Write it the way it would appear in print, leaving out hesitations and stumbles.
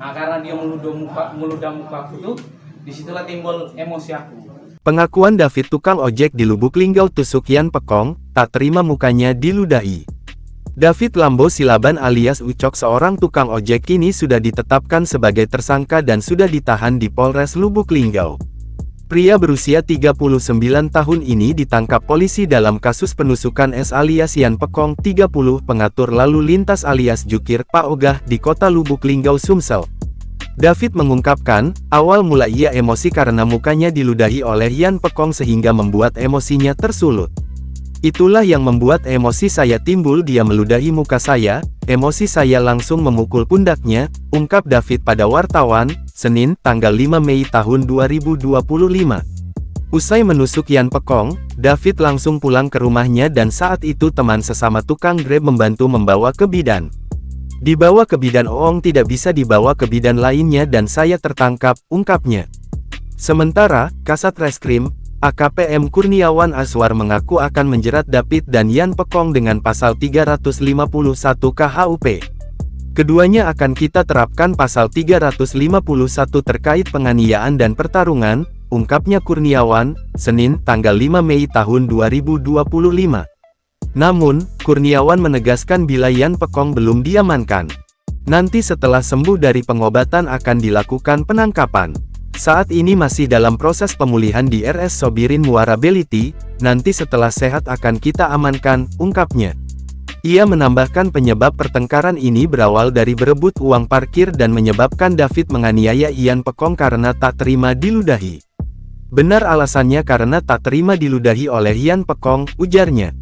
Nah, karena dia meludah mukaku tuh, disitulah timbul emosi aku. Pengakuan David tukang ojek di Lubuk Linggau tusuk Yan Pekong, tak terima mukanya diludahi. David Lambo Silaban alias Ucok seorang tukang ojek kini sudah ditetapkan sebagai tersangka dan sudah ditahan di Polres Lubuk Linggau. Pria berusia 39 tahun ini ditangkap polisi dalam kasus penusukan S alias Yan Pekong 30 pengatur lalu lintas alias Jukir Pak Ogah di kota Lubuk Linggau Sumsel. David mengungkapkan, awal mula ia emosi karena mukanya diludahi oleh Yan Pekong sehingga membuat emosinya tersulut. Itulah yang membuat emosi saya timbul, dia meludahi muka saya, emosi saya langsung memukul pundaknya, ungkap David pada wartawan, Senin, tanggal 5 Mei tahun 2025. Usai menusuk Yan Pekong, David langsung pulang ke rumahnya dan saat itu teman sesama tukang Grab membantu membawa ke bidan. Dibawa ke bidan Oong tidak bisa dibawa ke bidan lainnya dan saya tertangkap, ungkapnya. Sementara, Kasat Reskrim, AKP M Kurniawan Aswar mengaku akan menjerat David dan Yan Pekong dengan pasal 351 KHUP. Keduanya akan kita terapkan pasal 351 terkait penganiayaan dan pertarungan, ungkapnya Kurniawan, Senin, tanggal 5 Mei tahun 2025. Namun, Kurniawan menegaskan bila Yan Pekong belum diamankan. Nanti setelah sembuh dari pengobatan akan dilakukan penangkapan. Saat ini masih dalam proses pemulihan di RS Sobirin Muara Beliti, nanti setelah sehat akan kita amankan, ungkapnya. Ia menambahkan penyebab pertengkaran ini berawal dari berebut uang parkir dan menyebabkan David menganiaya Yan Pekong karena tak terima diludahi. Benar alasannya karena tak terima diludahi oleh Yan Pekong, ujarnya.